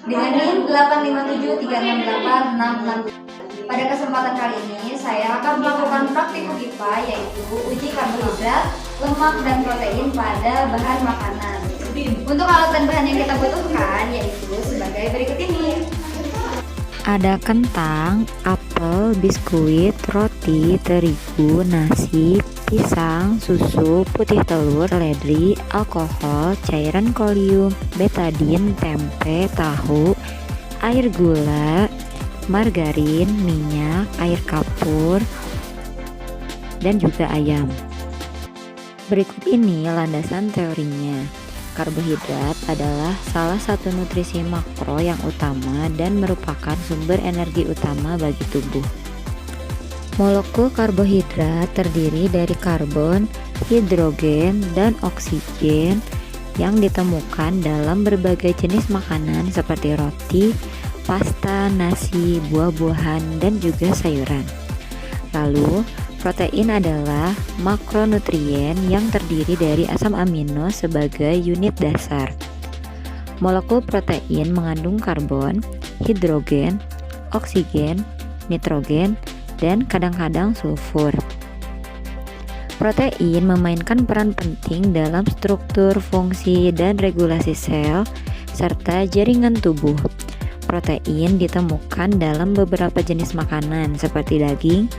dengan NIM 8573686. Pada kesempatan kali ini saya akan melakukan praktikum IPA, yaitu uji karbohidrat, lemak, dan protein pada bahan makanan. Untuk alat dan bahan yang kita butuhkan yaitu sebagai berikut ini. Ada kentang, apel, biskuit, roti, terigu, nasi, pisang, susu, putih telur, seledri, alkohol, cairan kolium, betadin, tempe, tahu, air gula, margarin, minyak, air kapur, dan juga ayam. Berikut ini landasan teorinya. Karbohidrat adalah salah satu nutrisi makro yang utama dan merupakan sumber energi utama bagi tubuh. Molekul karbohidrat terdiri dari karbon, hidrogen, dan oksigen yang ditemukan dalam berbagai jenis makanan seperti roti, pasta, nasi, buah-buahan, dan juga sayuran. Lalu, protein adalah makronutrien yang terdiri dari asam amino sebagai unit dasar. Molekul protein mengandung karbon, hidrogen, oksigen, nitrogen, dan kadang-kadang sulfur. Protein memainkan peran penting dalam struktur, fungsi, dan regulasi sel serta jaringan tubuh. Protein ditemukan dalam beberapa jenis makanan seperti daging,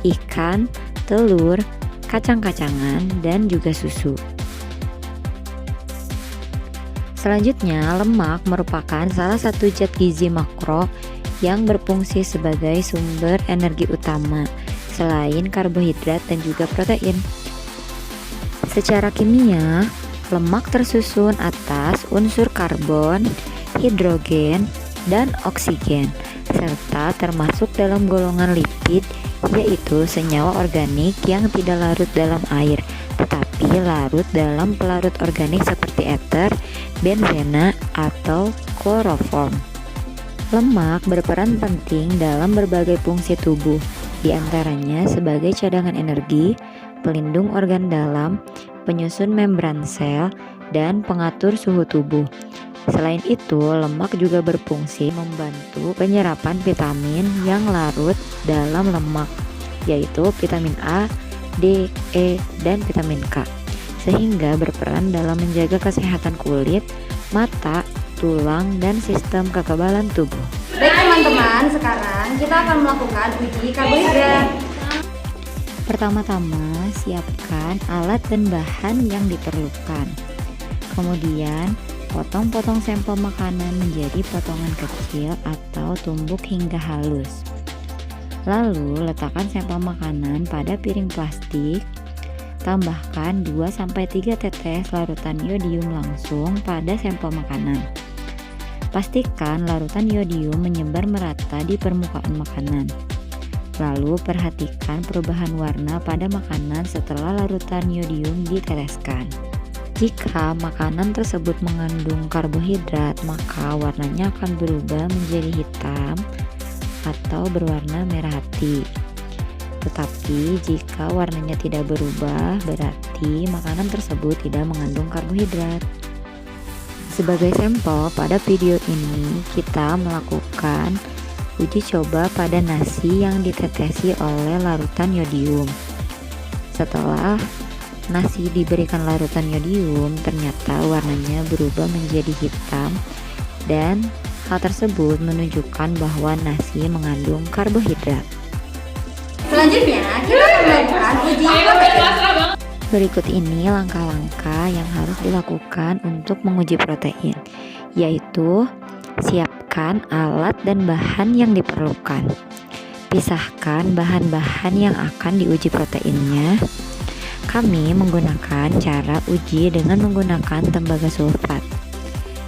ikan, telur, kacang-kacangan, dan juga susu. Selanjutnya, lemak merupakan salah satu zat gizi makro yang berfungsi sebagai sumber energi utama selain karbohidrat dan juga protein. Secara kimia, lemak tersusun atas unsur karbon, hidrogen, dan oksigen, serta termasuk dalam golongan lipid, yaitu senyawa organik yang tidak larut dalam air tetapi larut dalam pelarut organik seperti ether, benzena, atau kloroform. Lemak berperan penting dalam berbagai fungsi tubuh, diantaranya sebagai cadangan energi, pelindung organ dalam, penyusun membran sel, dan pengatur suhu tubuh. Selain itu, lemak juga berfungsi membantu penyerapan vitamin yang larut dalam lemak, yaitu vitamin A, D, E, dan vitamin K, sehingga berperan dalam menjaga kesehatan kulit, mata, tulang, dan sistem kekebalan tubuh. Baik teman-teman, sekarang kita akan melakukan uji karbohidrat. Pertama-tama, siapkan alat dan bahan yang diperlukan. Kemudian, potong-potong sampel makanan menjadi potongan kecil atau tumbuk hingga halus. Lalu, letakkan sampel makanan pada piring plastik. Tambahkan 2-3 tetes larutan yodium langsung pada sampel makanan. Pastikan larutan yodium menyebar merata di permukaan makanan. Lalu, perhatikan perubahan warna pada makanan setelah larutan yodium diteteskan. Jika makanan tersebut mengandung karbohidrat, maka warnanya akan berubah menjadi hitam atau berwarna merah hati. Tetapi jika warnanya tidak berubah, berarti makanan tersebut tidak mengandung karbohidrat. Sebagai sampel, pada video ini kita melakukan uji coba pada nasi yang ditetesi oleh larutan yodium. Setelah nasi diberikan larutan yodium, ternyata warnanya berubah menjadi hitam, dan hal tersebut menunjukkan bahwa nasi mengandung karbohidrat. Selanjutnya, kita akan melakukan uji protein. Berikut ini langkah-langkah yang harus dilakukan untuk menguji protein, yaitu siapkan alat dan bahan yang diperlukan. Pisahkan bahan-bahan yang akan diuji proteinnya. Kami menggunakan cara uji dengan menggunakan tembaga sulfat,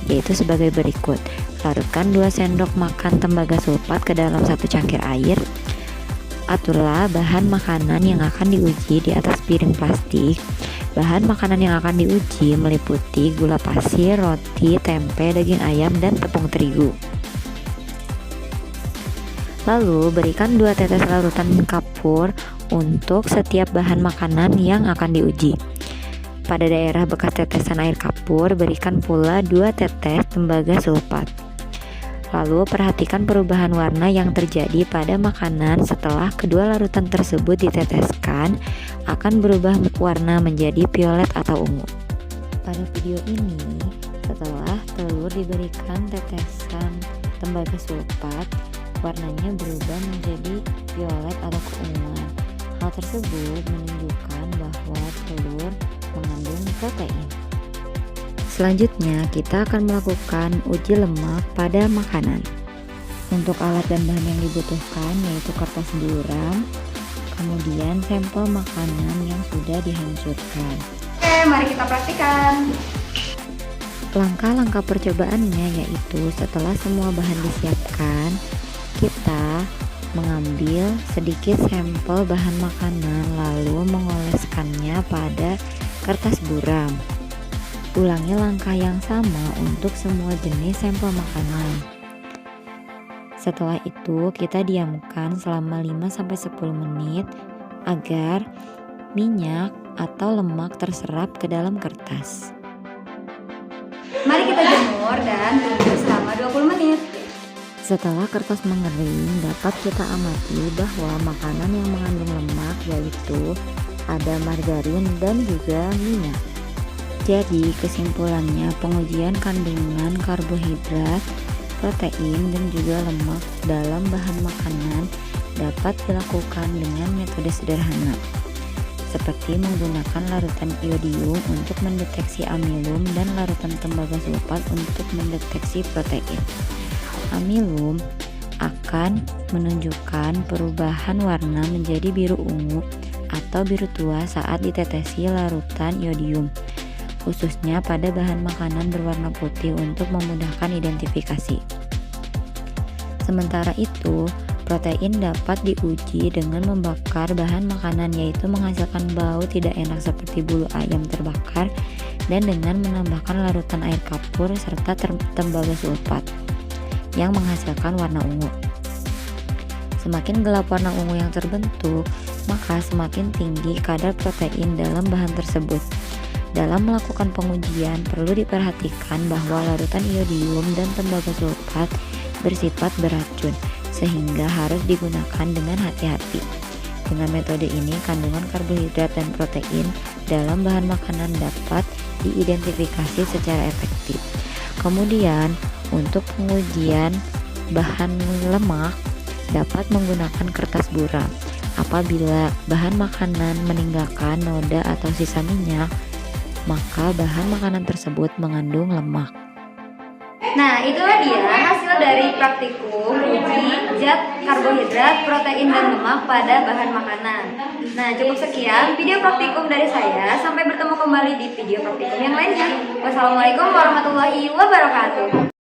yaitu sebagai berikut. Larutkan 2 sendok makan tembaga sulfat ke dalam 1 cangkir air. Aturlah bahan makanan yang akan diuji di atas piring plastik. Bahan makanan yang akan diuji meliputi gula pasir, roti, tempe, daging ayam, dan tepung terigu. Lalu berikan 2 tetes larutan kapur untuk setiap bahan makanan yang akan diuji. Pada daerah bekas tetesan air kapur, berikan pula 2 tetes tembaga sulfat. Lalu perhatikan perubahan warna yang terjadi pada makanan setelah kedua larutan tersebut diteteskan akan berubah warna menjadi violet atau ungu. Pada video ini, setelah telur diberikan tetesan tembaga sulfat, warnanya berubah menjadi violet atau keunguan. Hal tersebut menunjukkan bahwa telur mengandung protein. Selanjutnya, kita akan melakukan uji lemak pada makanan. Untuk alat dan bahan yang dibutuhkan yaitu kertas buram, kemudian sampel makanan yang sudah dihancurkan. Oke, mari kita praktikan. Langkah-langkah percobaannya yaitu setelah semua bahan disiapkan, kita mengambil sedikit sampel bahan makanan lalu mengoleskannya pada kertas buram. Ulangi langkah yang sama untuk semua jenis sampel makanan. Setelah itu, kita diamkan selama 5-10 menit agar minyak atau lemak terserap ke dalam kertas. Mari kita jemur dan tunggu selama 20 menit. Setelah kertas mengering, dapat kita amati bahwa makanan yang mengandung lemak yaitu ada margarin dan juga minyak. Jadi kesimpulannya, pengujian kandungan karbohidrat, protein, dan juga lemak dalam bahan makanan dapat dilakukan dengan metode sederhana, seperti menggunakan larutan iodium untuk mendeteksi amilum dan larutan tembaga sulfat untuk mendeteksi protein. Amilum akan menunjukkan perubahan warna menjadi biru ungu atau biru tua saat ditetesi larutan iodium, khususnya pada bahan makanan berwarna putih untuk memudahkan identifikasi. Sementara itu, protein dapat diuji dengan membakar bahan makanan yaitu menghasilkan bau tidak enak seperti bulu ayam terbakar dan dengan menambahkan larutan air kapur serta tembaga sulfat yang menghasilkan warna ungu. Semakin gelap warna ungu yang terbentuk, maka semakin tinggi kadar protein dalam bahan tersebut. Dalam melakukan pengujian, perlu diperhatikan bahwa larutan iodium dan tembaga sulfat bersifat beracun, sehingga harus digunakan dengan hati-hati. Dengan metode ini, kandungan karbohidrat dan protein dalam bahan makanan dapat diidentifikasi secara efektif. Kemudian, untuk pengujian bahan lemak, dapat menggunakan kertas buram. Apabila bahan makanan meninggalkan noda atau sisa minyak, maka bahan makanan tersebut mengandung lemak. Nah, itulah dia hasil dari praktikum uji zat karbohidrat, protein, dan lemak pada bahan makanan. Nah, cukup sekian video praktikum dari saya. Sampai bertemu kembali di video praktikum yang lainnya. Wassalamualaikum warahmatullahi wabarakatuh.